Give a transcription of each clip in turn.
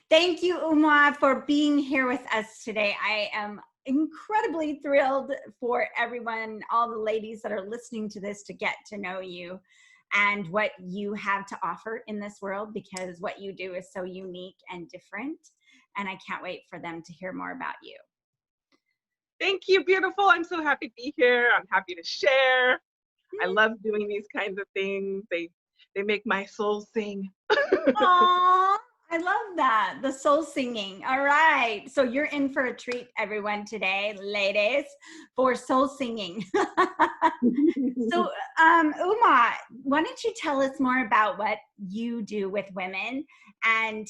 Thank you, Umoh, for being here with us today. I am incredibly thrilled for everyone, all the ladies that are listening to this, to get to know you and what you have to offer in this world, because what you do is so unique and different. And I can't wait for them to hear more about you. Thank you, beautiful. I'm so happy to be here. I'm happy to share. I love doing these kinds of things. They make my soul sing. Aww, I love that. The soul singing. All right. So you're in for a treat, everyone, today, ladies, for soul singing. So, Umoh, why don't you tell us more about what you do with women and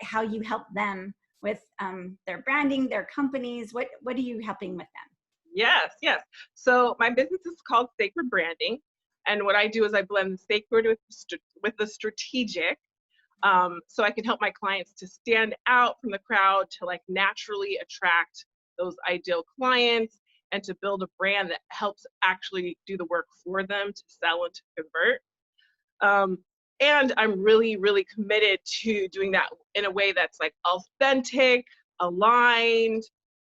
how you help them with their branding, their companies? What are you helping with them? Yes, yes. So my business is called Sacred Branding. And what I do is I blend the sacred with the strategic. So I can help my clients to stand out from the crowd, to like naturally attract those ideal clients, and to build a brand that helps actually do the work for them to sell and to convert. And I'm really, really committed to doing that in a way that's like authentic, aligned,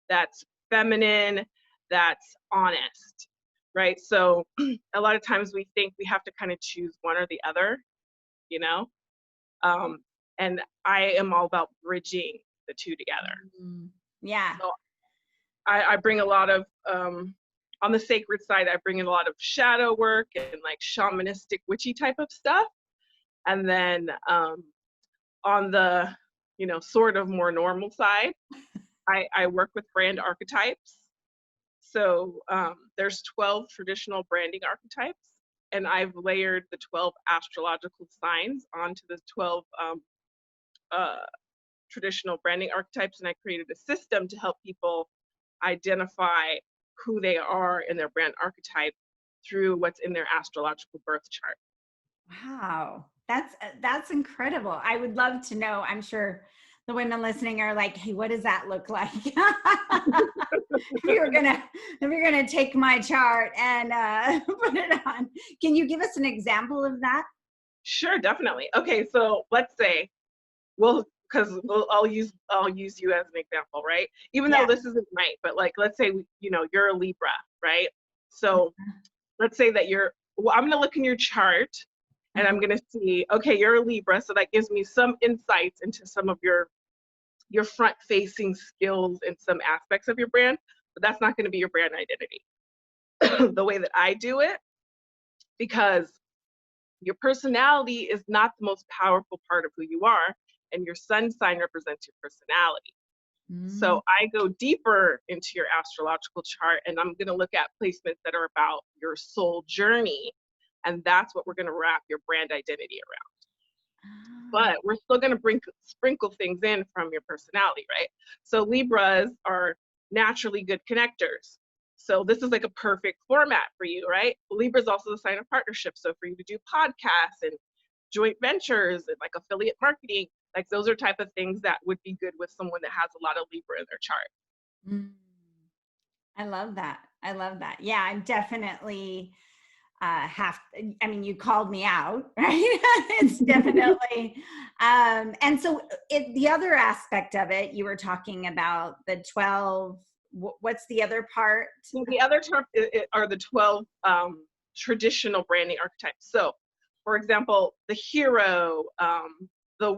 that's feminine, that's honest, right? So a lot of times we think we have to kind of choose one or the other, you know? And I am all about bridging the two together. Yeah. So I bring a lot of, on the sacred side, I bring in a lot of shadow work and like shamanistic witchy type of stuff. And then on the, sort of more normal side, I work with brand archetypes. So there's 12 traditional branding archetypes, and I've layered the 12 astrological signs onto the 12 traditional branding archetypes, and I created a system to help people identify who they are in their brand archetype through what's in their astrological birth chart. Wow, that's incredible. I would love to know. I'm sure the women listening are like, "Hey, what does that look like?" if you're gonna take my chart and put it on, can you give us an example of that? Sure, definitely. Okay, so let's say, I'll use you as an example, right? Even though this isn't right, but like, let's say you're a Libra, right? So let's say that I'm going to look in your chart, and I'm going to see, okay, you're a Libra, so that gives me some insights into some of your front-facing skills in some aspects of your brand, but that's not going to be your brand identity. The way that I do it, because your personality is not the most powerful part of who you are, and your sun sign represents your personality. So I go deeper into your astrological chart, and I'm going to look at placements that are about your soul journey, and that's what we're going to wrap your brand identity around. But we're still going to sprinkle things in from your personality, right? So Libras are naturally good connectors. So this is like a perfect format for you, right? Libra is also the sign of partnership. So for you to do podcasts and joint ventures and like affiliate marketing, like those are type of things that would be good with someone that has a lot of Libra in their chart. I love that. I love that. Yeah, I'm definitely you called me out, right? It's definitely and so the other aspect of it, you were talking about the 12. What's the other part? So the other term are the 12 traditional branding archetypes. So for example, the hero, the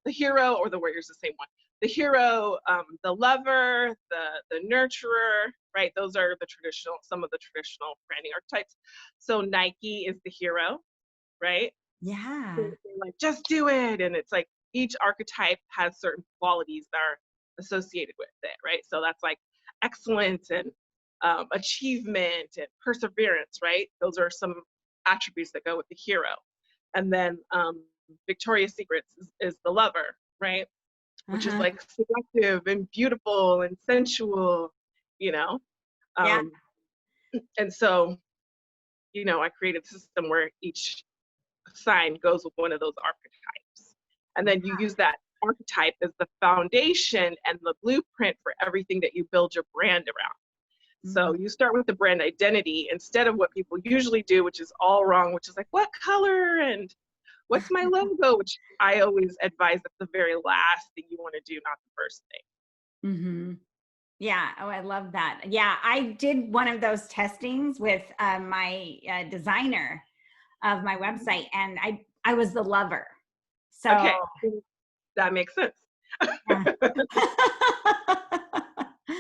hero or the warrior is the same one. The hero, the lover, the nurturer, right? Those are some of the traditional branding archetypes. So Nike is the hero, right? Yeah. So like, just do it. And it's like each archetype has certain qualities that are associated with it, right? So that's like excellence and achievement and perseverance, right? Those are some attributes that go with the hero. And then Victoria's Secrets is the lover, right? Which is like seductive and beautiful and sensual, Yeah. And so, I created a system where each sign goes with one of those archetypes. And then you use that archetype as the foundation and the blueprint for everything that you build your brand around. So you start with the brand identity instead of what people usually do, which is all wrong, which is like, what color and What's my logo? Which I always advise that's the very last thing you want to do, not the first thing. Mm-hmm. Yeah. Oh, I love that. Yeah, I did one of those testings with my designer of my website, and I was the lover. So Okay, that makes sense. yeah.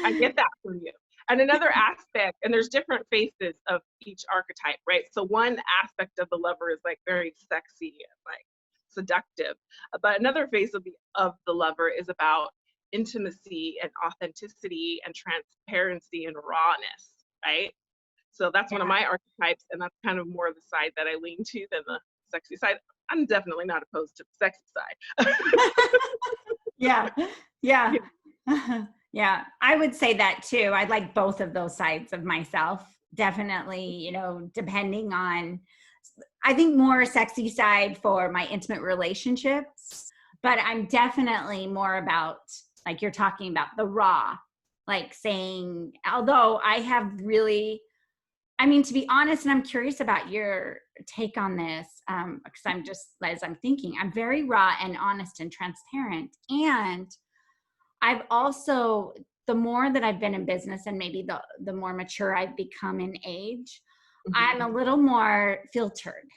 I get that from you. And another aspect, and there's different faces of each archetype, right? So one aspect of the lover is like very sexy and like seductive, but another face of the lover is about intimacy and authenticity and transparency and rawness, right? So that's one of Yeah. my archetypes, and that's kind of more of the side that I lean to than the sexy side. I'm definitely not opposed to the sexy side. Yeah. Yeah. Yeah. I would say that too. I like both of those sides of myself. Definitely, depending on, I think more sexy side for my intimate relationships, but I'm definitely more about, like you're talking about, the raw, like saying, although I have really, I mean, to be honest, and I'm curious about your take on this, because I'm just, as I'm thinking, I'm very raw and honest and transparent. And I've also, the more that I've been in business and maybe the more mature I've become in age, I'm a little more filtered,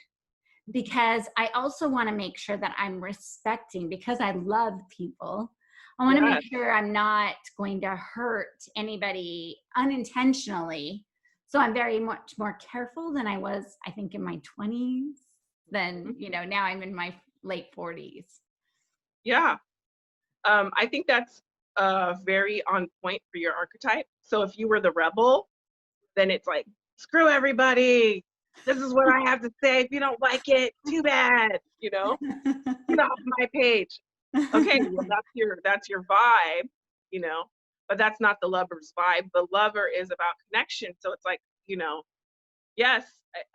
because I also want to make sure that I'm respecting, because I love people. I want to make Yes. sure I'm not going to hurt anybody unintentionally. So I'm very much more careful than I was, I think, in my 20s, than, now I'm in my late 40s. Yeah. I think that's very on point for your archetype. So if you were the rebel, then it's like, screw everybody. This is what I have to say. If you don't like it, too bad. Get off my page. Okay, well that's your vibe, you know, but that's not the lover's vibe. The lover is about connection. So it's like, yes,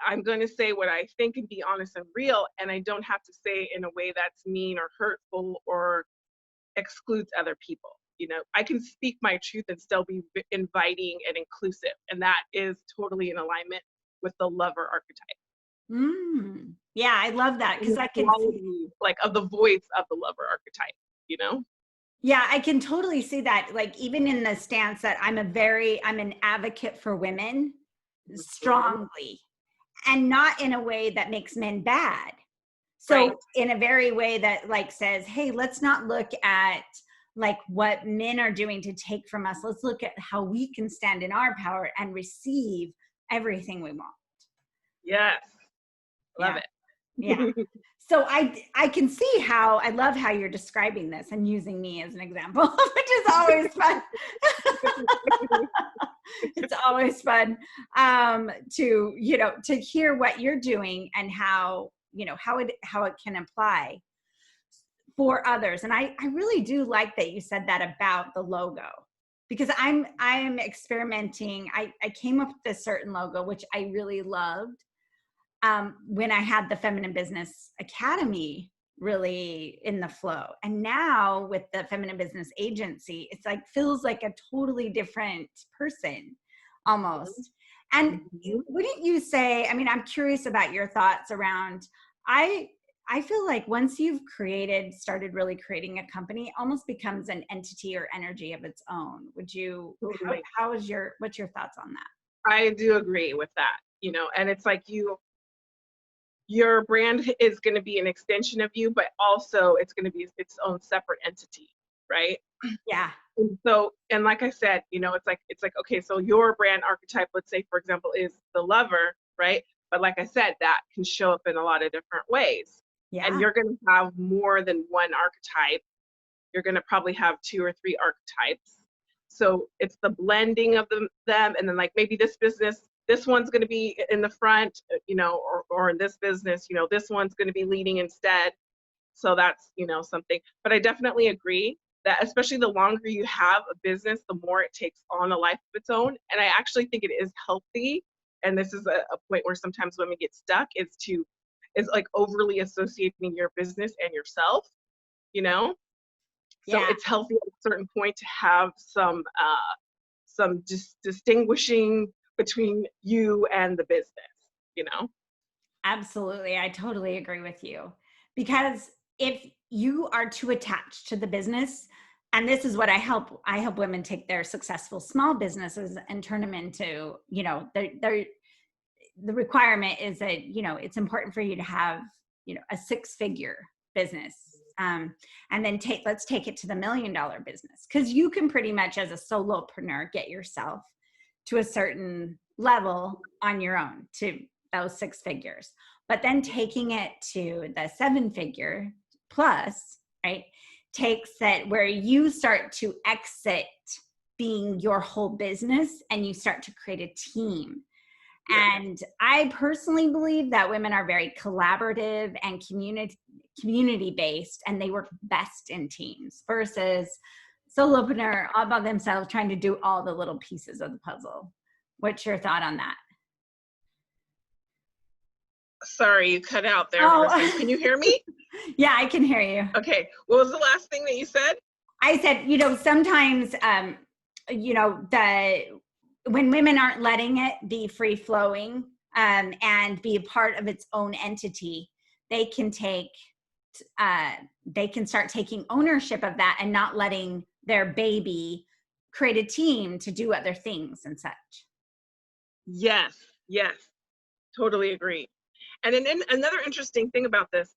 I'm going to say what I think and be honest and real, and I don't have to say in a way that's mean or hurtful or excludes other people. I can speak my truth and still be inviting and inclusive, and that is totally in alignment with the lover archetype. Yeah, I love that, And because the I can see, quality, like, of the voice of the lover archetype, you know? yeah, I can totally see that. Like, even in the stance that I'm an advocate for women Mhm. strongly, and not in a way that makes men bad. Right. So in a very way that, like, says, hey, let's not look at like what men are doing to take from us. Let's look at how we can stand in our power and receive everything we want. Yes. Love Yeah. Yeah. it. So I can see how, I love how you're describing this and using me as an example, which is always fun. It's always fun to hear what you're doing, and how it can apply for others. And I really do like that you said that about the logo, because I'm experimenting. I came up with a certain logo which I really loved when I had the Feminine Business Academy really in the flow. And now with the Feminine Business Agency, it's like, feels like a totally different person almost. And Mhm. wouldn't you say, I mean, I'm curious about your thoughts around, I feel like once you've started really creating a company, it almost becomes an entity or energy of its own. Totally. What's your thoughts on that? I do agree with that, and it's like your brand is going to be an extension of you, but also it's going to be its own separate entity, right? Yeah. And like I said, it's like okay, so your brand archetype, let's say for example, is the lover, right? But like I said, that can show up in a lot of different ways, and Yeah. you're going to have more than one archetype. You're going to probably have 2 or 3 archetypes. So it's the blending of them, and then like maybe this one's going to be in the front, or in this business, this one's going to be leading instead. So that's, something. But I definitely agree that especially the longer you have a business, the more it takes on a life of its own. And I actually think it is healthy. And this is a point where sometimes women get stuck, is like overly associating your business and yourself, you know? So Yeah. it's healthy at a certain point to have some distinguishing between you and the business, you know? Absolutely. I totally agree with you. because if you are too attached to the business, and this is what I help women take their successful small businesses and turn them into, they're the requirement is that, it's important for you to have, a 6-figure business. And then let's take it to the $1 million business. Cause you can pretty much as a solopreneur get yourself to a certain level on your own to those 6 figures, but then taking it to the 7-figure plus, right, takes it where you start to exit being your whole business and you start to create a team. And I personally believe that women are very collaborative and community based, and they work best in teams versus solopreneur all by themselves trying to do all the little pieces of the puzzle. What's your thought on that? Sorry, you cut out there. Oh. Can you hear me? Yeah, I can hear you. Okay. What was the last thing that you said? I said, sometimes, when women aren't letting it be free flowing and be a part of its own entity, they can start taking ownership of that and not letting their baby create a team to do other things and such. Yes, totally agree. And then another interesting thing about this,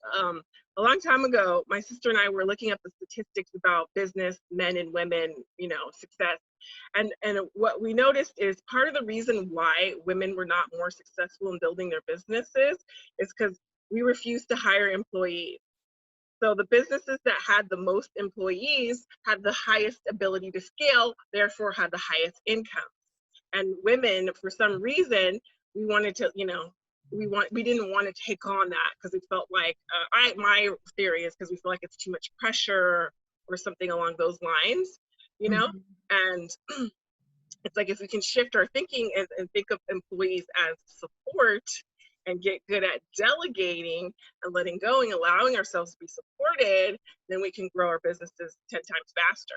a long time ago, my sister and I were looking at the statistics about business, men and women, success. And what we noticed is part of the reason why women were not more successful in building their businesses is because we refused to hire employees. So the businesses that had the most employees had the highest ability to scale, therefore had the highest income. And women, for some reason, we wanted to, we didn't want to take on that because we felt like, my theory is because we feel like it's too much pressure or something along those lines, Mm-hmm. And it's like if we can shift our thinking and think of employees as support and get good at delegating and letting go and allowing ourselves to be supported, then we can grow our businesses 10 times faster,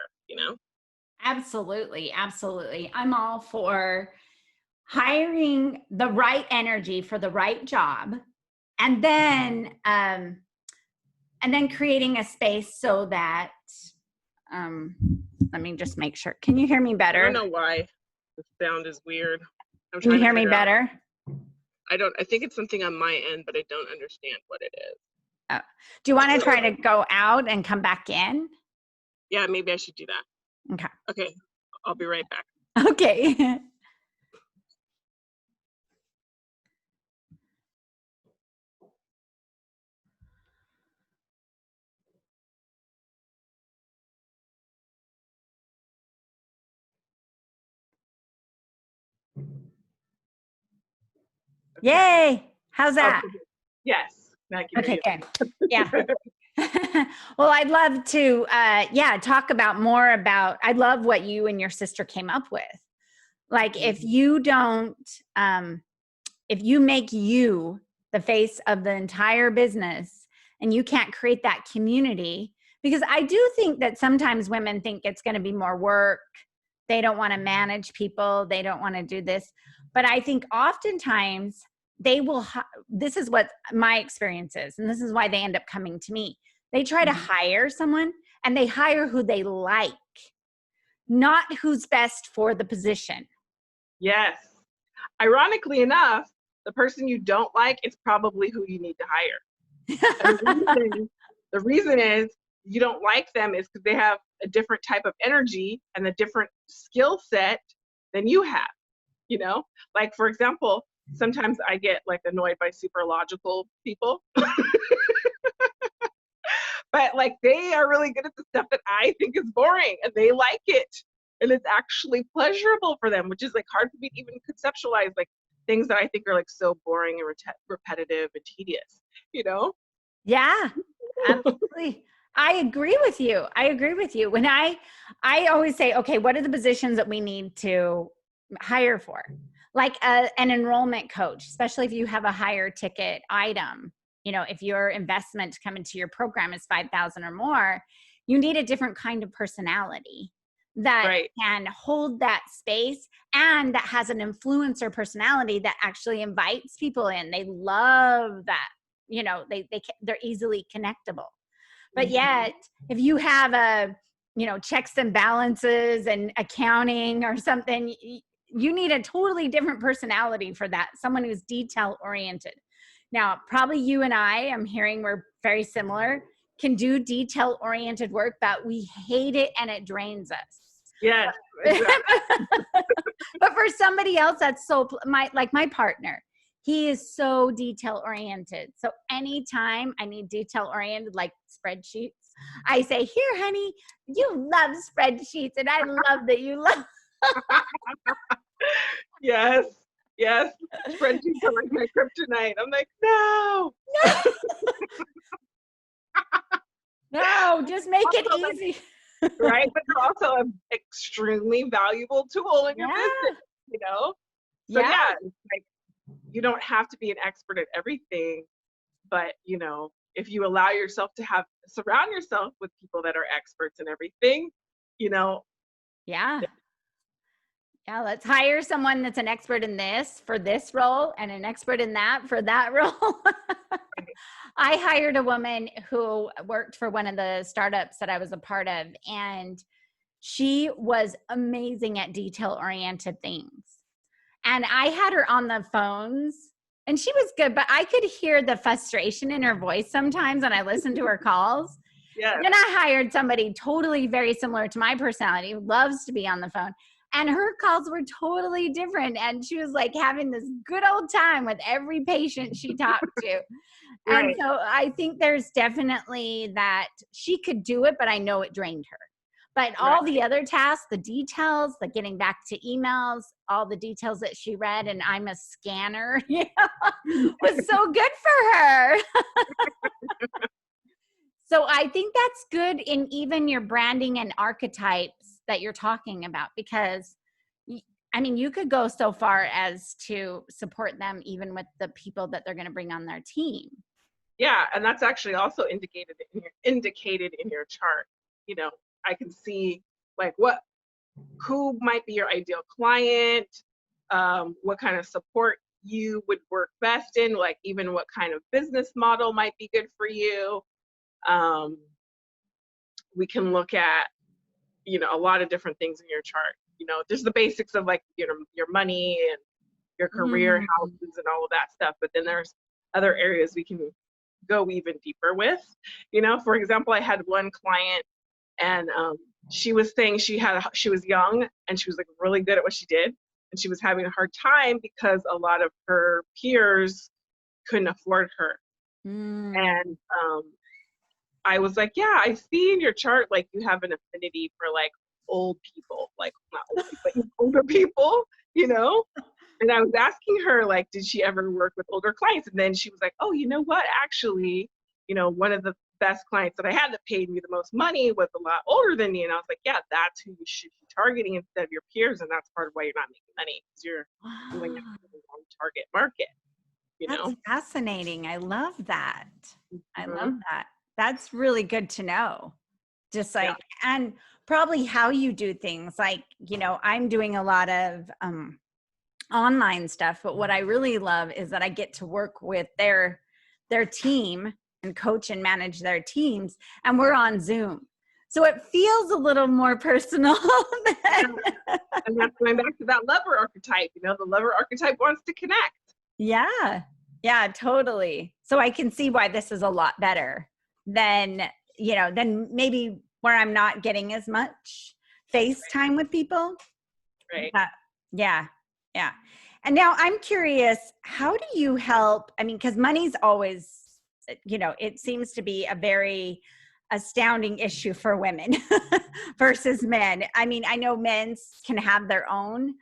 Absolutely. Absolutely. I'm all for hiring the right energy for the right job, and then creating a space so that let me just make sure. Can you hear me better? I don't know why the sound is weird. Can you hear me better? I think it's something on my end, but I don't understand what it is. Oh. Do you want to try to go out and come back in? Yeah, maybe I should do that. Okay. I'll be right back. Okay. Yay. How's that? Okay. Yes. Okay, good. Yeah. Well, I'd love to, talk about more about, I love what you and your sister came up with. Like if you don't, if you make you the face of the entire business and you can't create that community, because I do think that sometimes women think it's going to be more work. They don't want to manage people. They don't want to do this. But I think oftentimes they will, this is what my experience is, and this is why they end up coming to me. They try to hire someone and they hire who they like, not who's best for the position. Yes. Ironically enough, the person you don't like is probably who you need to hire. And the reason is you don't like them is because they have a different type of energy and a different skill set than you have, Like, for example, sometimes I get like annoyed by super logical people. But like they are really good at the stuff that I think is boring and they like it. And it's actually pleasurable for them, which is like hard for me to even conceptualize, like things that I think are like so boring and repetitive and tedious, Yeah, absolutely. I agree with you. When I always say, okay, what are the positions that we need to hire for? Like an enrollment coach, especially if you have a higher ticket item. If your investment to come into your program is 5,000 or more, you need a different kind of personality that can hold that space and that has an influencer personality that actually invites people in. They love that. they're easily connectable. But yet, if you have checks and balances and accounting or something, you need a totally different personality for that. Someone who's detail oriented. Now, probably you and I'm hearing we're very similar, can do detail oriented work, but we hate it and it drains us. Yes, exactly. But for somebody else, that's my partner, he is so detail oriented. So anytime I need detail oriented, like spreadsheets, I say, here, honey, you love spreadsheets, and I love that you love. Yes. Spreadsheets are like my kryptonite. I'm like, no. No, just make it easy. Right? But they're also an extremely valuable tool in your business, So yeah, it's like, you don't have to be an expert at everything, but if you allow yourself to surround yourself with people that are experts in everything, Yeah, let's hire someone that's an expert in this for this role and an expert in that for that role. I hired a woman who worked for one of the startups that I was a part of, and she was amazing at detail-oriented things. And I had her on the phones, and she was good, but I could hear the frustration in her voice sometimes when I listened to her calls. Yeah. Then I hired somebody totally very similar to my personality, who loves to be on the phone. And her calls were totally different. And she was like having this good old time with every patient she talked to. Right. And so I think there's definitely that she could do it, but I know it drained her. But all the other tasks, the details, the getting back to emails, all the details that she read, and I'm a scanner, was so good for her. So I think that's good in even your branding and archetypes that you're talking about, because you could go so far as to support them even with the people that they're going to bring on their team. Yeah, and that's actually also indicated in your chart. I can see like who might be your ideal client, what kind of support you would work best in, like even what kind of business model might be good for you. We can look at, a lot of different things in your chart. Just the basics of like your money and your career, houses, and all of that stuff. But then there's other areas we can go even deeper with. For example, I had one client, and she was saying she was young and she was like really good at what she did, and she was having a hard time because a lot of her peers couldn't afford her. And I was like, yeah, I see in your chart like you have an affinity for like old people, like not old people, but older people, And I was asking her, like, did she ever work with older clients? And then she was like, oh, you know what? Actually, one of the best clients that I had that paid me the most money was a lot older than me. And I was like, yeah, that's who you should be targeting instead of your peers. And that's part of why you're not making money, because you're going after the wrong target market. That's fascinating. I love that. I love that. That's really good to know. Just like, and probably how you do things. Like, I'm doing a lot of online stuff, but what I really love is that I get to work with their team and coach and manage their teams, and we're on Zoom. So it feels a little more personal. And that's going back to that lover archetype. The lover archetype wants to connect. Yeah, totally. So I can see why this is a lot better than maybe where I'm not getting as much face time with people. Right. Yeah. And now I'm curious, how do you help? Because money's always, it seems to be a very astounding issue for women versus men. I know men can have their own,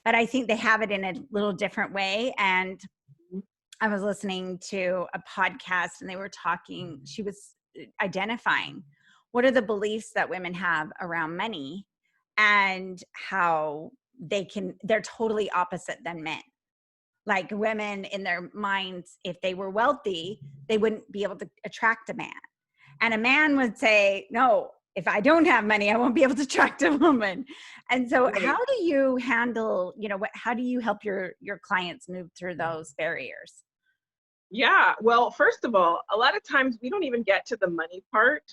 but I think they have it in a little different way. And I was listening to a podcast, and they were talking, she was identifying what are the beliefs that women have around money and how they're totally opposite than men. Like women in their minds, if they were wealthy, they wouldn't be able to attract a man. And a man would say, no, if I don't have money, I won't be able to attract a woman. And so how do you handle, how do you help your clients move through those barriers? Yeah. Well, first of all, a lot of times we don't even get to the money part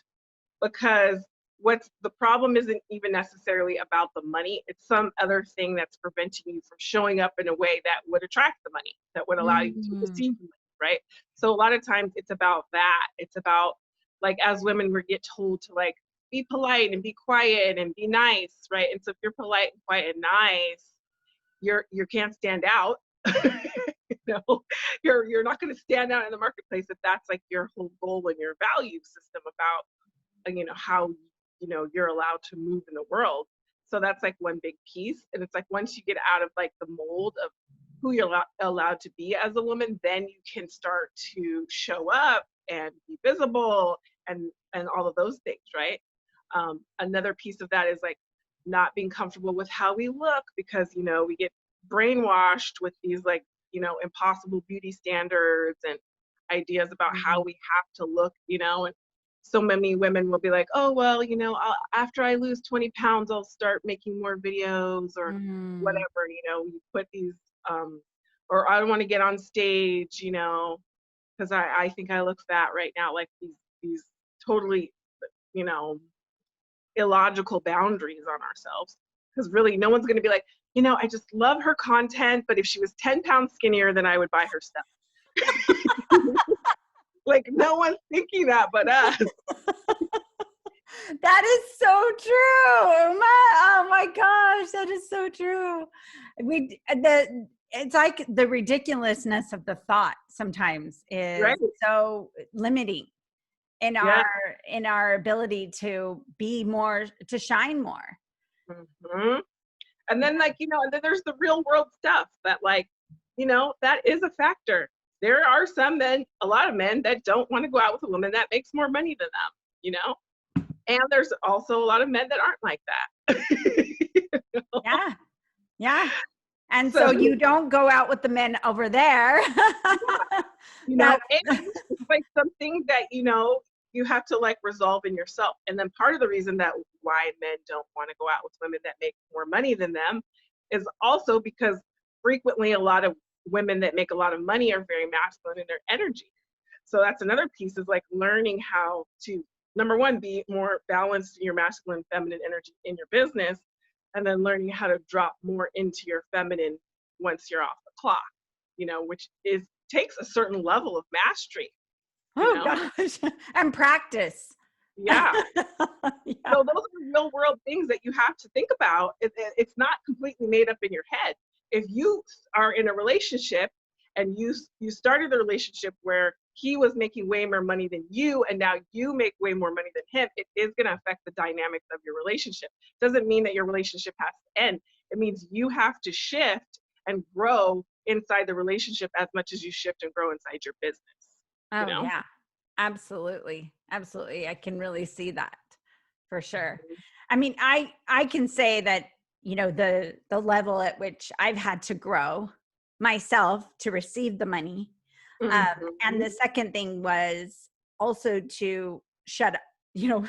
because what's the problem isn't even necessarily about the money. It's some other thing that's preventing you from showing up in a way that would attract the money, that would allow you to Mm. receive the money, right? So a lot of times it's about that. It's about, like, as women, we get told to, like, be polite and be quiet and be nice, right? And so if you're polite and quiet and nice, you can't stand out. You know, you're not going to stand out in the marketplace if that's like your whole goal and your value system about, how, you're allowed to move in the world. So that's like one big piece. And it's like once you get out of like the mold of who you're allowed to be as a woman, then you can start to show up and be visible and all of those things, right? Another piece of that is like not being comfortable with how we look because we get brainwashed with these, like, impossible beauty standards and ideas about how we have to look. And so many women will be like, oh, well, after I lose 20 pounds, I'll start making more videos or Mm. whatever. You put these, or I don't want to get on stage, because I think I look fat right now, like these totally, you know, illogical boundaries on ourselves. Because really, no one's going to be like, I just love her content, but if she was 10 pounds skinnier, then I would buy her stuff. Like, no one's thinking that but us. That is so true. Oh my gosh, that is so true. It's like the ridiculousness of the thought sometimes is Right. so limiting in Yeah. our ability to be more, to shine more. Mm-hmm. And then, like, and then there's the real world stuff that, like, that is a factor. There are some men, a lot of men, that don't want to go out with a woman that makes more money than them. And there's also a lot of men that aren't like that. Yeah. Yeah. And So, so you don't go out with the men over there. That and it's like something that, you have to like resolve in yourself. And then part of the reason that why men don't want to go out with women that make more money than them is also because frequently a lot of women that make a lot of money are very masculine in their energy. So that's another piece, is like learning how to, number one, be more balanced in your masculine and feminine energy in your business, and then learning how to drop more into your feminine once you're off the clock, which takes a certain level of mastery, you Oh know? gosh. And practice. Yeah. Yeah. So those are real world things that you have to think about. It's not completely made up in your head. If you are in a relationship and you started the relationship where he was making way more money than you, and now you make way more money than him, it is going to affect the dynamics of your relationship. Doesn't mean that your relationship has to end. It means you have to shift and grow inside the relationship as much as you shift and grow inside your business. You Oh know? yeah. Absolutely. Absolutely. I can really see that for sure. I mean, I can say that, the level at which I've had to grow myself to receive the money. And Mm-hmm. the second thing was also to shut up, you know,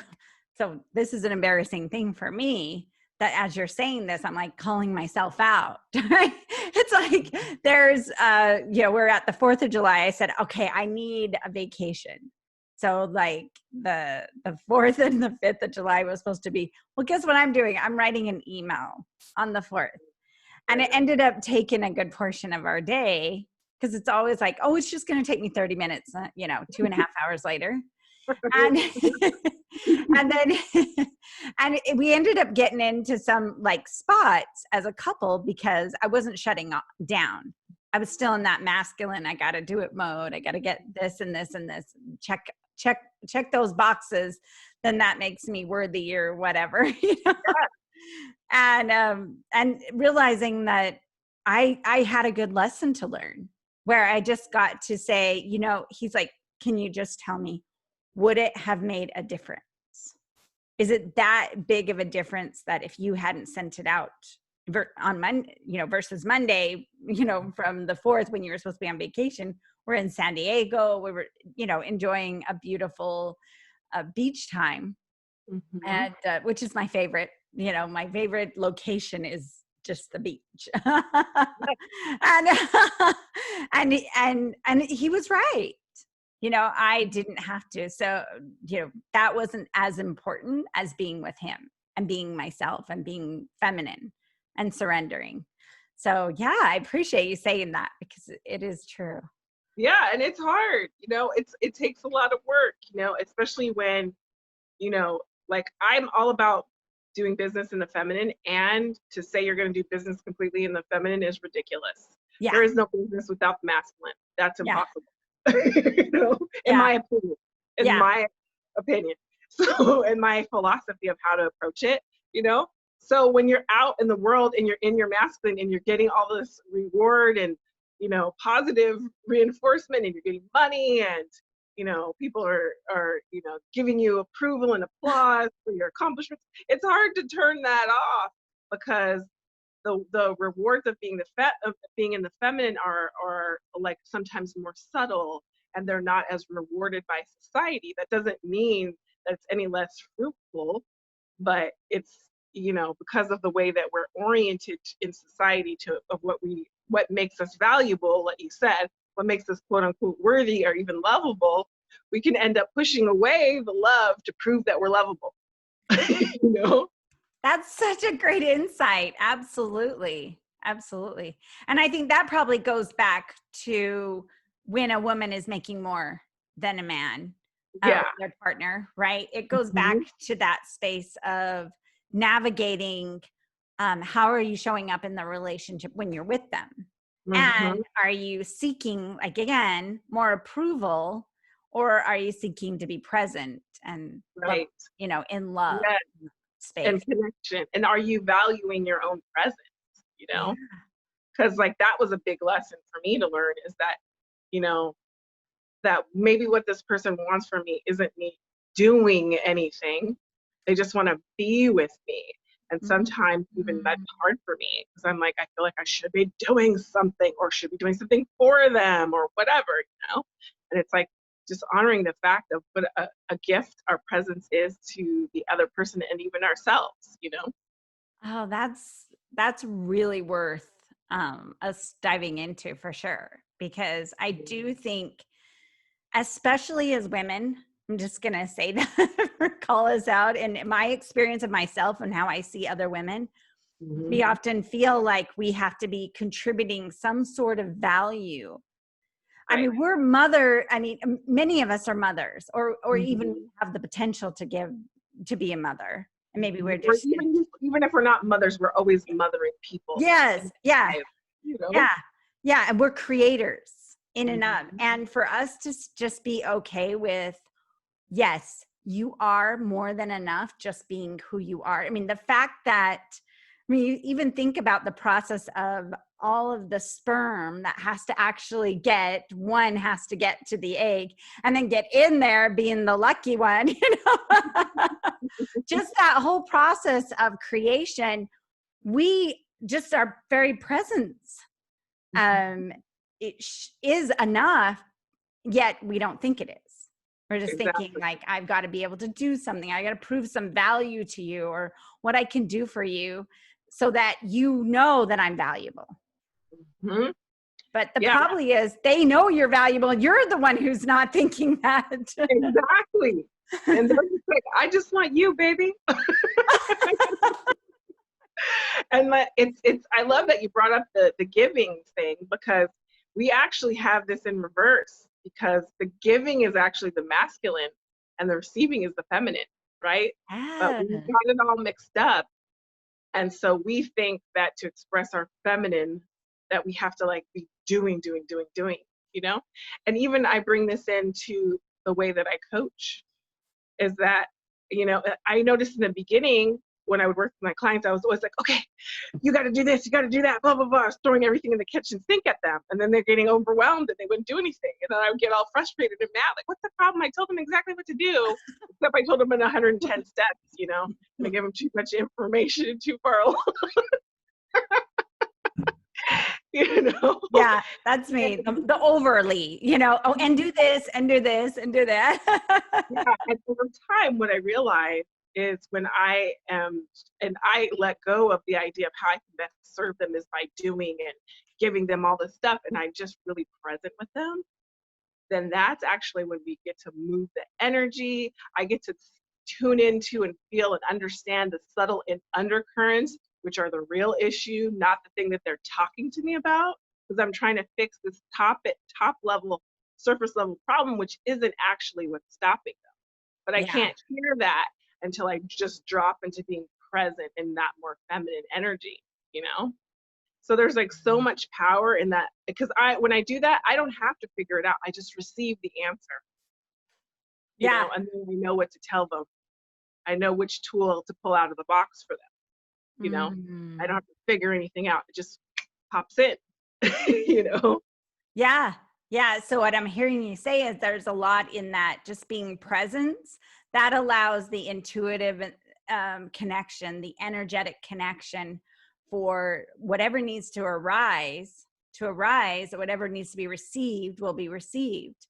so this is an embarrassing thing for me, that as you're saying this, I'm like calling myself out, right? It's like we're at the 4th of July. I said, okay, I need a vacation. So like the 4th and the 5th of July was supposed to be, well, guess what I'm doing? I'm writing an email on the 4th. And it ended up taking a good portion of our day, because it's always like, oh, it's just going to take me 30 minutes, 2.5 hours later. And and then we ended up getting into some like spots as a couple because I wasn't shutting down. I was still in that masculine, I got to do it mode. I got to get this and this and this. Check those boxes. Then that makes me worthy or whatever, and realizing that I had a good lesson to learn, where I just got to say, he's like, can you just tell me, would it have made a difference? Is it that big of a difference that if you hadn't sent it out on Monday, versus Monday, from the 4th, when you were supposed to be on vacation, we're in San Diego, we were, enjoying a beautiful beach time, Mm-hmm. and which is my favorite. My favorite location is just the beach. and, and he was right. You know, I didn't have to. So, you know, that wasn't as important as being with him and being myself and being feminine and surrendering. So yeah, I appreciate you saying that because it is true. Yeah, and it's hard, you know, it takes a lot of work, you know, especially when, you know, like I'm all about doing business in the feminine, and to say you're going to do business completely in the feminine is ridiculous. Yeah. There is no business without the masculine. That's Yeah. impossible. You know, in Yeah. my opinion, in Yeah. my opinion. So, in my philosophy of how to approach it, you know. So when you're out in the world and you're in your masculine and you're getting all this reward and, you know, positive reinforcement, and you're getting money, and, you know, people are, you know, giving you approval and applause for your accomplishments, it's hard to turn that off, because the rewards of being of being in the feminine are like sometimes more subtle, and they're not as rewarded by society. That doesn't mean that it's any less fruitful, but it's, you know, because of the way that we're oriented in society to of what makes us valuable, like you said, what makes us quote unquote worthy or even lovable, we can end up pushing away the love to prove that we're lovable. You know. That's such a great insight. Absolutely. Absolutely. And I think that probably goes back to when a woman is making more than a man, Yeah. their partner, right? It goes back Mhm. to that space of navigating, how are you showing up in the relationship when you're with them? Mhm. And are you seeking, like, again, more approval, or are you seeking to be present and love, Right. you know, in love Yeah. space? And connection. And are you valuing your own presence? You Yeah. know, because like that was a big lesson for me to learn, is that, you know, that maybe what this person wants from me isn't me doing anything. They just want to be with me. And sometimes even that's Mhm. hard for me, because I'm like, I feel like I should be doing something, or should be doing something for them, or whatever, you know? And it's like just honoring the fact of what a gift our presence is to the other person and even ourselves, you know? Oh, that's really worth us diving into for sure. Because I do think, especially as women, I'm just gonna say that, call us out. And my experience of myself and how I see other women, Mhm. we often feel like we have to be contributing some sort of value. I Right. mean, we're mother. I mean, many of us are mothers, or even Mhm. have the potential to be a mother. And maybe we're Or just in. even if we're not mothers, we're always mothering people in Yes, yeah, life, you know? yeah, yeah. And we're creators in and of. Mhm. And for us to just be okay with, yes, you are more than enough just being who you are. I mean, the fact that, I mean, you even think about the process of all of the sperm that has to actually one has to get to the egg and then get in there being the lucky one, you know? Just that whole process of creation, we just our very presence, um, is enough, yet we don't think it is. We're just thinking Exactly. like, I've got to be able to do something. I got to prove some value to you, or what I can do for you so that you know that I'm valuable. Mhm. But the Yeah, problem is they know you're valuable. You're the one who's not thinking that. exactly. And they're just like, I just want you, baby. And it's I love that you brought up the giving thing, because we actually have this in reverse, because the giving is actually the masculine and the receiving is the feminine, right? But Ah, we got it all mixed up. And so we think that to express our feminine, that we have to like be doing, you know? And even I bring this into the way that I coach, is that, you know, I noticed in the beginning when I would work with my clients, I was always like, okay, you got to do this, you got to do that, blah, blah, blah. I was throwing everything in the kitchen sink at them. And then they're getting overwhelmed and they wouldn't do anything. And then I would get all frustrated and mad, like, what's the problem? I told them exactly what to do, except I told them in 110 steps, you know, and I gave them too much information too far along, you know? yeah, that's me. The overly, you know, oh, and do this and do this and do that. Yeah, and over time, what I realized is when I am, and I let go of the idea of how I can best serve them is by doing and giving them all this stuff, and I'm just really present with them, then that's actually when we get to move the energy. I get to tune into and feel and understand the subtle undercurrents, which are the real issue, not the thing that they're talking to me about, because I'm trying to fix this top level, surface level problem, which isn't actually what's stopping them. But I Yeah. can't hear that until I just drop into being present in that more feminine energy, you know? So there's like so much power in that, because when I do that, I don't have to figure it out. I just receive the answer, you Yeah. know, and then I know what to tell them. I know which tool to pull out of the box for them, you know. I don't Mm. have to figure anything out. It just pops in, you know. Yeah. Yeah. So what I'm hearing you say is there's a lot in that just being presence that allows the intuitive connection, the energetic connection for whatever needs to arise, whatever needs to be received will be received.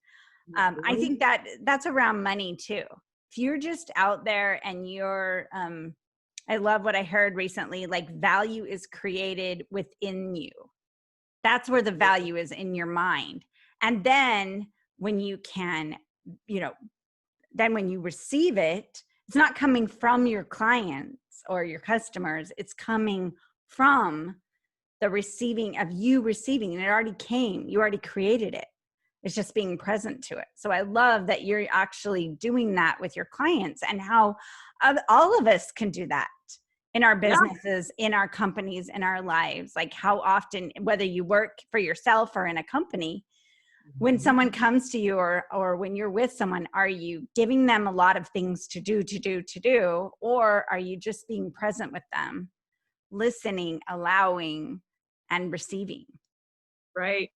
I Mhm. think that that's around money too. If you're just out there and you're, I love what I heard recently, like value is created within you. That's where the value is, in your mind. And then when you can, you know, then when you receive it, it's not coming from your clients or your customers, it's coming from the receiving of you receiving, and it already came, you already created it. It's just being present to it. So I love that you're actually doing that with your clients, and how all of us can do that in our Yeah. businesses, in our companies, in our lives. Like how often, whether you work for yourself or in a company, when someone comes to you, or when you're with someone, are you giving them a lot of things to do, or are you just being present with them, listening, allowing, and receiving? Right.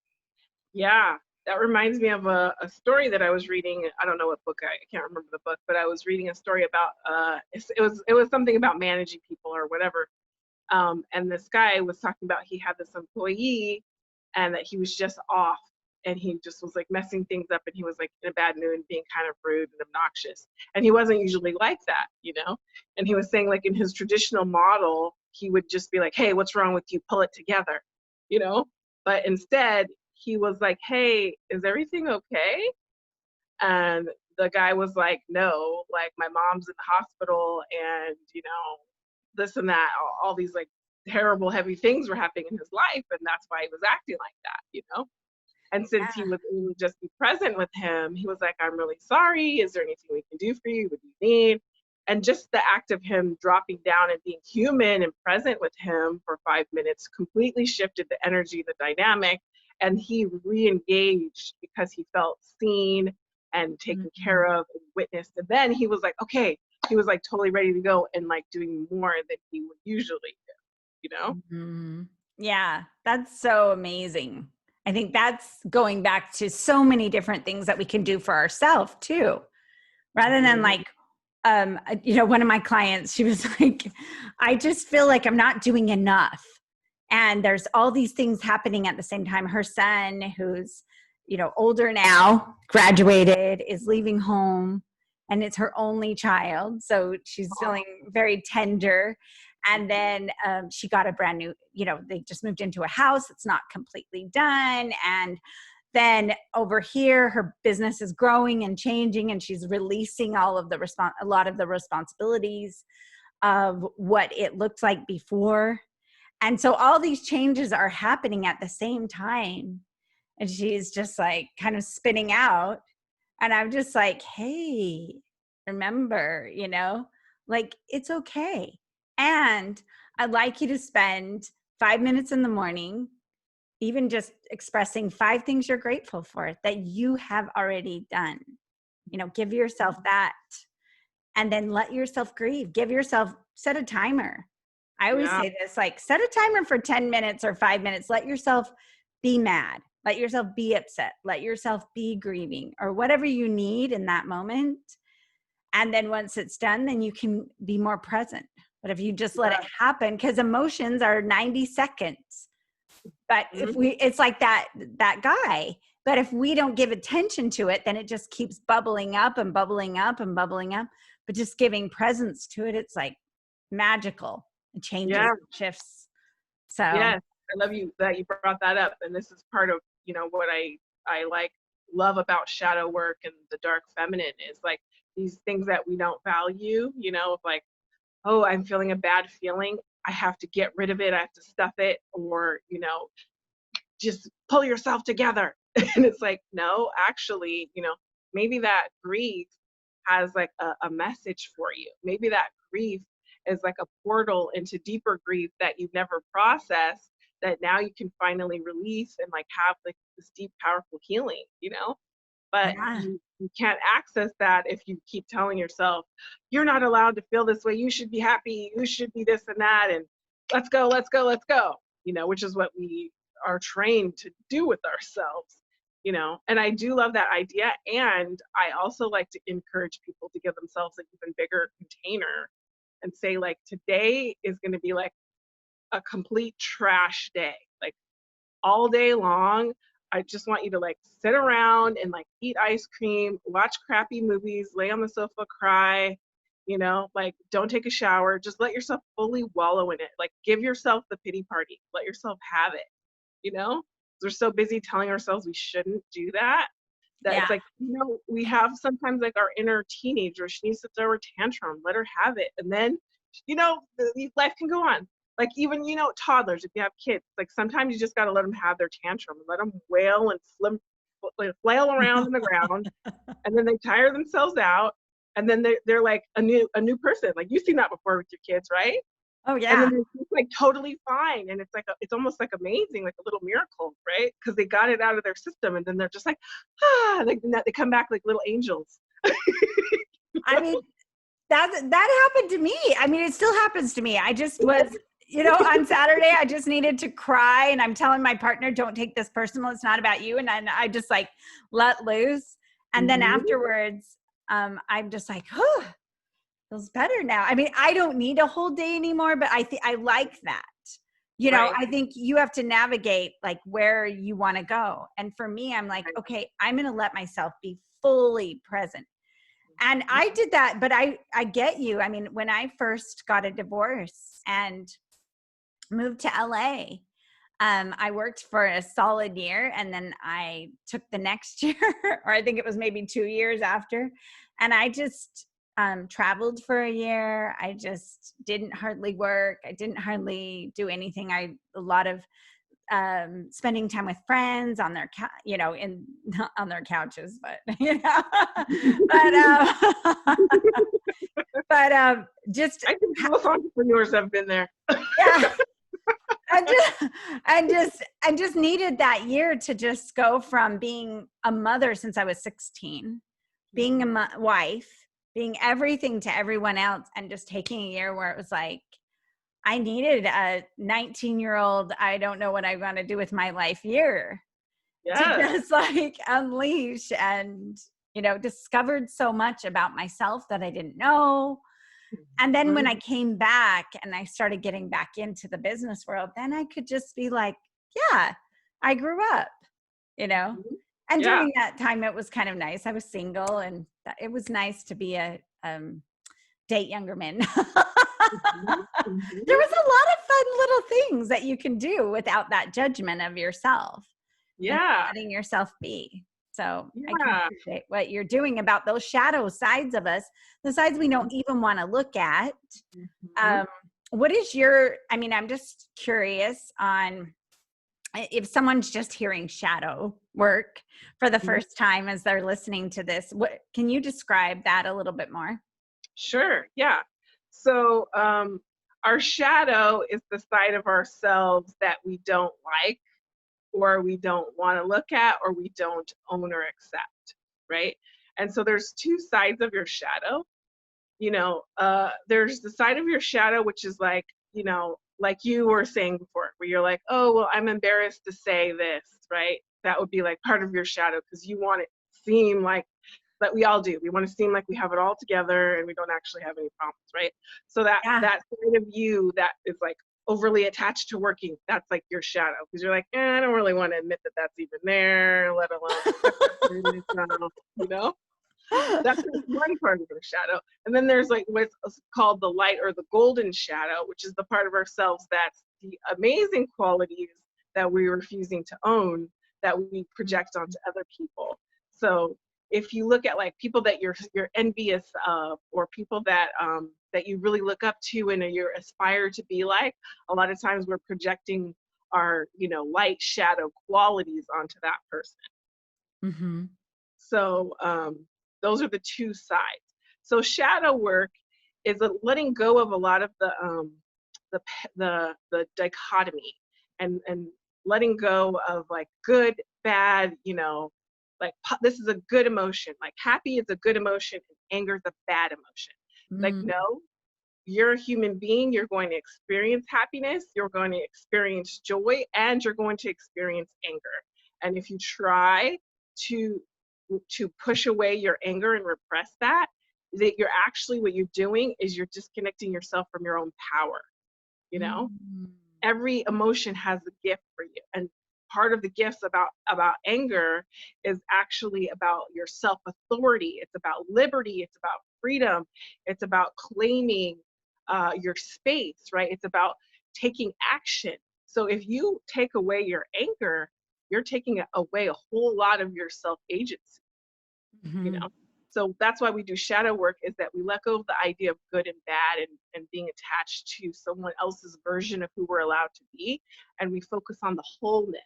Yeah. That reminds me of a story that I was reading. I don't know what book, I can't remember the book, but I was reading a story about it was something about managing people or whatever. And this guy was talking about, he had this employee and that he was just off, and he just was like messing things up, and he was like in a bad mood and being kind of rude and obnoxious, and he wasn't usually like that, you know. And he was saying, like, in his traditional model he would just be like, hey, what's wrong with you, pull it together, you know. But instead he was like, hey, is everything okay? And the guy was like, no, like my mom's in the hospital, and you know, this and that, all these like terrible heavy things were happening in his life, and that's why he was acting like that, you know. And since he Yeah. was able to just be present with him, he was like, I'm really sorry, is there anything we can do for you, what do you need? And just the act of him dropping down and being human and present with him for 5 minutes completely shifted the energy, the dynamic, and he re-engaged because he felt seen and taken Mhm. care of and witnessed. And then he was like, okay, he was like totally ready to go and like doing more than he would usually do, you know? Mhm. Yeah, that's so amazing. I think that's going back to so many different things that we can do for ourselves too, rather than Mhm. like, one of my clients, she was like, I just feel like I'm not doing enough. And there's all these things happening at the same time. Her son, who's, older now, graduated, is leaving home, and it's her only child. So she's feeling very tender. And then she got a brand new, they just moved into a house. It's not completely done. And then over here, her business is growing and changing, and she's releasing a lot of the responsibilities of what it looked like before. And so all these changes are happening at the same time. And she's just like kind of spinning out. And I'm just like, hey, remember, like it's okay. And I'd like you to spend 5 minutes in the morning, even just expressing 5 things you're grateful for that you have already done. Give yourself that, and then let yourself grieve. Set a timer. I always Yeah. say this, like, set a timer for 10 minutes or 5 minutes. Let yourself be mad. Let yourself be upset. Let yourself be grieving, or whatever you need in that moment. And then once it's done, then you can be more present. But if you just let it Yeah. happen, because emotions are 90 seconds. But Mhm. it's like that guy. But if we don't give attention to it, then it just keeps bubbling up and bubbling up and bubbling up. but just giving presence to it, it's like magical. It changes, Yeah. shifts. So Yes, I love you that you brought that up, and this is part of what I like love about shadow work and the dark feminine is like these things that we don't value. Of like, oh, I'm feeling a bad feeling, I have to get rid of it, I have to stuff it, or just pull yourself together. And it's like, no, actually, maybe that grief has like a message for you. Maybe that grief is like a portal into deeper grief that you've never processed, that now you can finally release and like have like this deep, powerful healing. But yeah, you can't access that if you keep telling yourself, you're not allowed to feel this way, you should be happy, you should be this and that, and let's go, let's go, let's go, which is what we are trained to do with ourselves. And I do love that idea. And I also like to encourage people to give themselves an even bigger container and say, like, today is going to be like a complete trash day. Like, all day long, I just want you to like sit around and like eat ice cream, watch crappy movies, lay on the sofa, cry, like don't take a shower, just let yourself fully wallow in it. Like, give yourself the pity party, let yourself have it. We're so busy telling ourselves we shouldn't do that, that yeah, it's like, we have sometimes like our inner teenager, she needs to throw her tantrum, let her have it. And then, life can go on. Like, even, toddlers, if you have kids, like sometimes you just got to let them have their tantrum and let them wail and flail around in the ground. And then they tire themselves out. And then they're like a new person. Like, you've seen that before with your kids, right? oh And then yeah, they're just like totally fine. And it's like, it's almost like amazing, like a little miracle, right? Because they got it out of their system. And then they're just like, like they come back like little angels. I mean, that happened to me. I mean, it still happens to me. I just was, on Saturday, I just needed to cry, and I'm telling my partner, don't take this personal, it's not about you. And then I just like let loose. And then Mhm. afterwards, I'm just like, oh, feels better now. I mean, I don't need a whole day anymore, but I think I like that. Right. I think you have to navigate like where you want to go. And for me, I'm like, okay, I'm going to let myself be fully present. And I did that, but I get you. I mean, when I first got a divorce and moved to LA, I worked for a solid year, and then I took the next year, or I think it was maybe 2 years after, and I just traveled for a year. I just didn't hardly work. I didn't hardly do anything. A lot of spending time with friends on their in on their couches, but but just I think most entrepreneurs have been there. yeah. I just needed that year to just go from being a mother since I was 16, being a wife, being everything to everyone else, and just taking a year where it was like I needed a 19-year-old, I don't know what I'm going to do with my life year to Yes. just like unleash, and discovered so much about myself that I didn't know. And then when I came back and I started getting back into the business world, then I could just be like, yeah, I grew up, and Yeah. during that time, it was kind of nice. I was single, and it was nice to be a date younger men. There was a lot of fun little things that you can do without that judgment of yourself and Yeah. letting yourself be. So I can Yeah. appreciate what you're doing about those shadow sides of us, the sides we don't even want to look at. Mhm. What is I'm just curious on if someone's just hearing shadow work for the first time as they're listening to this, what can you describe that a little bit more? Sure. Yeah. So, our shadow is the side of ourselves that we don't like, or we don't want to look at, or we don't own or accept, right? And so there's two sides of your shadow. There's the side of your shadow, which is like you were saying before, where you're like, oh, well, I'm embarrassed to say this, right? That would be like part of your shadow, because you want it to seem like that. We all do. We want to seem like we have it all together and we don't actually have any problems, right? So that Yeah. that side of you that is like overly attached to working, that's like your shadow, because you're like, I don't really want to admit that that's even there, let alone accept that for myself, you know? That's one part of our shadow. And then there's like what's called the light or the golden shadow, which is the part of ourselves that's the amazing qualities that we're refusing to own, that we project onto other people. So if you look at like people that you're envious of, or people that that you really look up to and you aspire to be like, a lot of times we're projecting our, you know, light shadow qualities onto that person. Mm-hmm. So those are the two sides. So shadow work is letting go of a lot of the the dichotomy, and letting go of like good, bad, you know, like this is a good emotion, like happy is a good emotion and anger is a bad emotion. Like Mm-hmm. no, you're a human being, you're going to experience happiness, you're going to experience joy, and you're going to experience anger. And if you try to push away your anger and repress that, that you're actually, what you're doing is you're disconnecting yourself from your own power, you know? Mm-hmm. Every emotion has a gift for you, and part of the gifts about anger is actually about your self authority, it's about liberty, it's about freedom, it's about claiming your space, right? It's about taking action. So if you take away your anger, you're taking away a whole lot of your self agency, you Mm-hmm. know. So that's why we do shadow work, is that we let go of the idea of good and bad, and being attached to someone else's version of who we're allowed to be, and we focus on the wholeness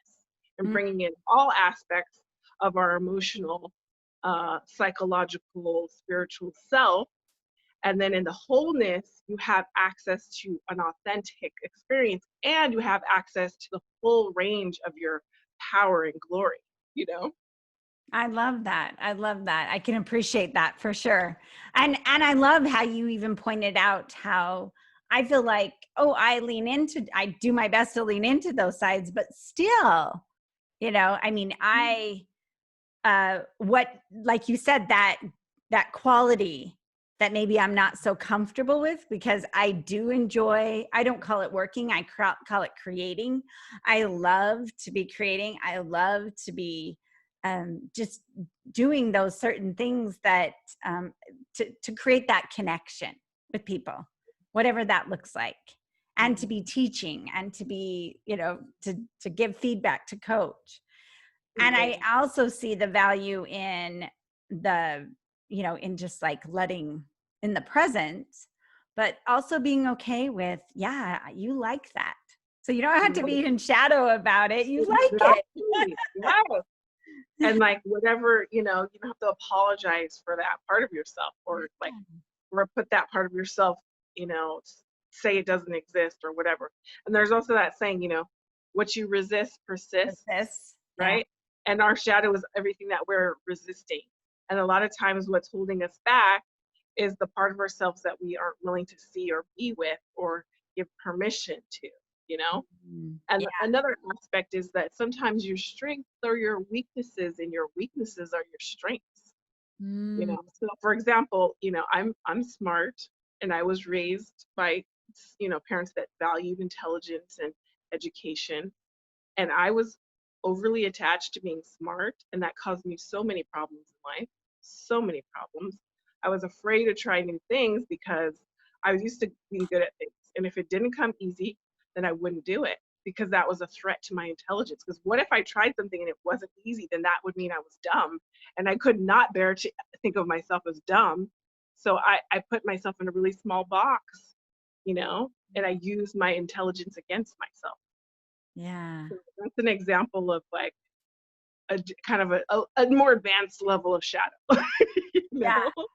and bringing in all aspects of our emotional, psychological, spiritual self. And then in the wholeness, you have access to an authentic experience, and you have access to the full range of your power and glory, you know. I love that. I love that. I can appreciate that for sure. And I love how you even pointed out how I feel like, oh, I do my best to lean into those sides, but still, you know, I mean, what, like you said, that quality that maybe I'm not so comfortable with, because I do enjoy, I don't call it working, I call it creating. I love to be creating. I love to be just doing those certain things that to create that connection with people, whatever that looks like, and to be teaching, and to be, you know, to give feedback, to coach. And Right. I also see the value in the, you know, in just like letting in the present, but also being okay with, yeah, you like that. So you don't have to Right. be in shadow about it. You like it. Exactly. Yes. And like whatever, you know, you don't have to apologize for that part of yourself, or like, or put that part of yourself, you know, say it doesn't exist or whatever. And there's also that saying, you know, what you resist With persists, this. Yeah. right? And our shadow is everything that we're resisting. And a lot of times what's holding us back is the part of ourselves that we aren't willing to see or be with or give permission to, you know? And Yeah. another aspect is that sometimes your strengths are your weaknesses, and your weaknesses are your strengths, you Mm. know. So for example, you know, I'm smart, and I was raised by, you know, parents that valued intelligence and education, and I was overly attached to being smart, and that caused me so many problems in life, so many problems. I was afraid to try new things because I was used to being good at things, and if it didn't come easy, then I wouldn't do it, because that was a threat to my intelligence. Because what if I tried something and it wasn't easy? Then that would mean I was dumb, and I could not bear to think of myself as dumb. So I put myself in a really small box, you know, and I used my intelligence against myself. Yeah. So that's an example of like a kind of a more advanced level of shadow, you Yeah. know?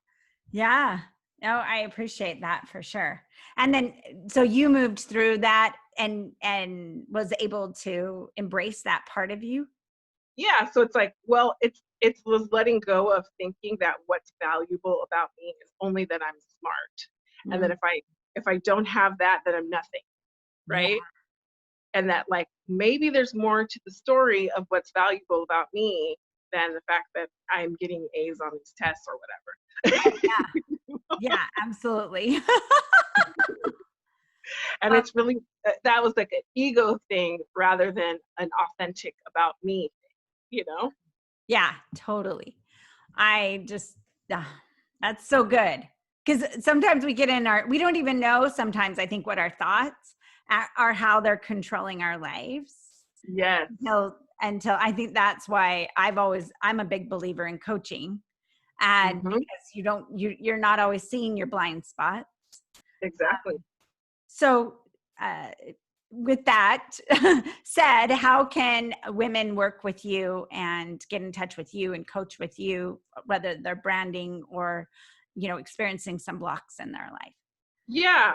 Yeah. No, I appreciate that for sure. And then so you moved through that and was able to embrace that part of you. Yeah. So it's like, well, it's was letting go of thinking that what's valuable about me is only that I'm smart. And that Mm. if I don't have that, then I'm nothing. Yeah. Right. And that like maybe there's more to the story of what's valuable about me than the fact that I'm getting A's on these tests or Oh, whatever. yeah. Yeah, absolutely. And it's really, that was like an ego thing rather than an authentic about me thing, you know? Yeah, totally. I just Ah, that's so good. Because sometimes we get in we don't even know sometimes, I think, what our thoughts are, how they're controlling our lives. Yes. Until I think that's why I'm a big believer in coaching. And Mm-hmm. because you're not always seeing your blind spot. Exactly. So, with that said, how can women work with you and get in touch with you and coach with you, whether they're branding or, experiencing some blocks in their life? Yeah.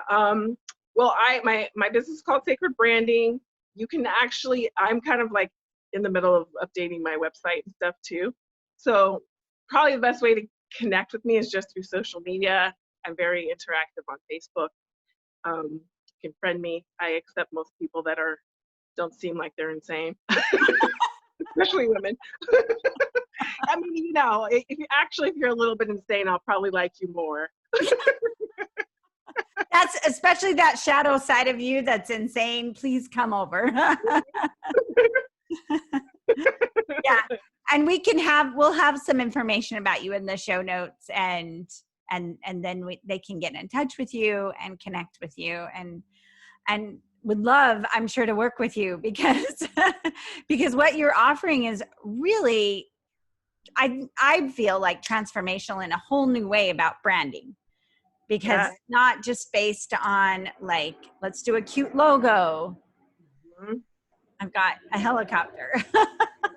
Well, my business is called Sacred Branding. You can actually, I'm kind of like in the middle of updating my website and stuff too. So probably the best way to connect with me is just through social media. I'm very interactive on Facebook. You can friend me. I accept most people that don't seem like they're insane, especially women. I mean, if you're a little bit insane, I'll probably like you more. That's especially that shadow side of you that's insane. Please come over. Yeah. And we'll have some information about you in the show notes, and then they can get in touch with you and connect with you, and would love, I'm sure, to work with you because because what you're offering is really, I feel like, transformational in a whole new way about branding, because Yeah. not just based on like, let's do a cute logo. Mhm. I've got a helicopter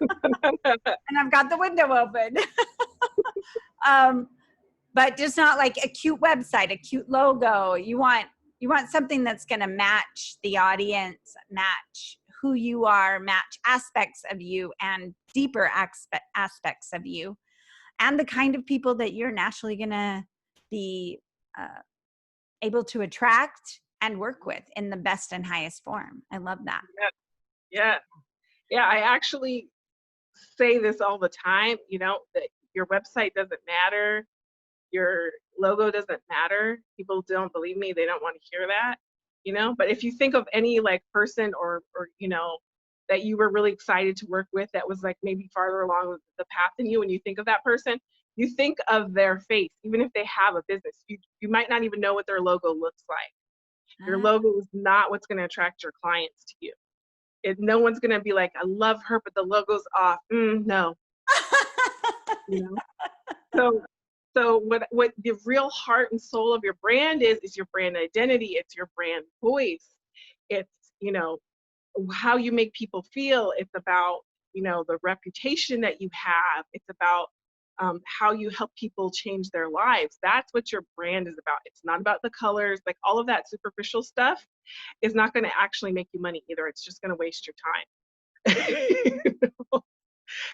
and I've got the window open. But just not like a cute website, a cute logo. You want something that's going to match the audience, match who you are, match aspects of you, and deeper aspects of you, and the kind of people that you're naturally going to be able to attract and work with in the best and highest form. I love that. Yeah. Yeah. I actually say this all the time, that your website doesn't matter. Your logo doesn't matter. People don't believe me. They don't want to hear that, but if you think of any like person or that you were really excited to work with, that was like maybe farther along the path than you, when you think of that person, you think of their face. Even if they have a business, you might not even know what their logo looks like. Your logo is not what's going to attract your clients to you. No one's going to be like, I love her, but the logo's off. No. So what the real heart and soul of your brand is your brand identity. It's your brand voice. It's, how you make people feel. It's about, the reputation that you have. It's about how you help people change their lives. That's what your brand is about. It's not about the colors. Like, all of that superficial stuff is not going to actually make you money either. It's just going to waste your time.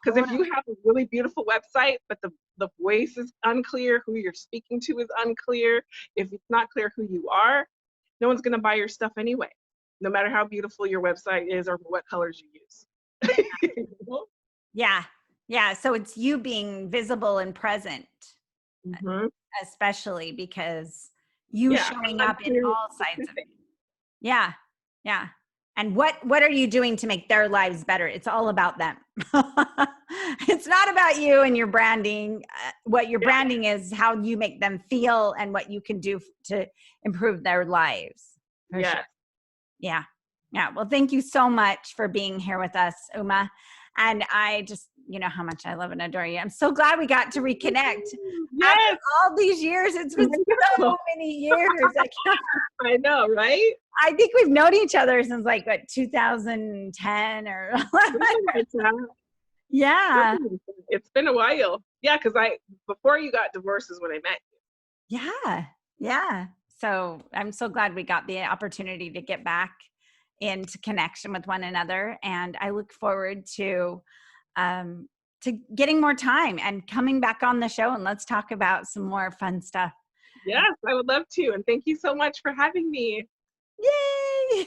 Because if you have a really beautiful website, but the voice is unclear, who you're speaking to is unclear, if it's not clear who you are, no one's going to buy your stuff anyway, no matter how beautiful your website is or what colors you use. Yeah. Yeah. So it's you being visible and present, Mm-hmm. especially because you Yeah, showing up in all sides of it. Yeah. Yeah. And what are you doing to make their lives better? It's all about them. It's not about you and your branding. What your branding is, how you make them feel and what you can do to improve their lives. For sure. Yeah. Yeah. Well, thank you so much for being here with us, Umoh. And I just, how much I love and adore you. I'm so glad we got to reconnect. Yes. After all these years. It's been so many years. I know, right? I think we've known each other since like, what, 2010 or 11. Yeah. It's been a while. Yeah, because before you got divorced is when I met you. Yeah. Yeah. So I'm so glad we got the opportunity to get back into connection with one another. And I look forward to getting more time and coming back on the show, and let's talk about some more fun stuff. Yes, I would love to. And thank you so much for having me. Yay!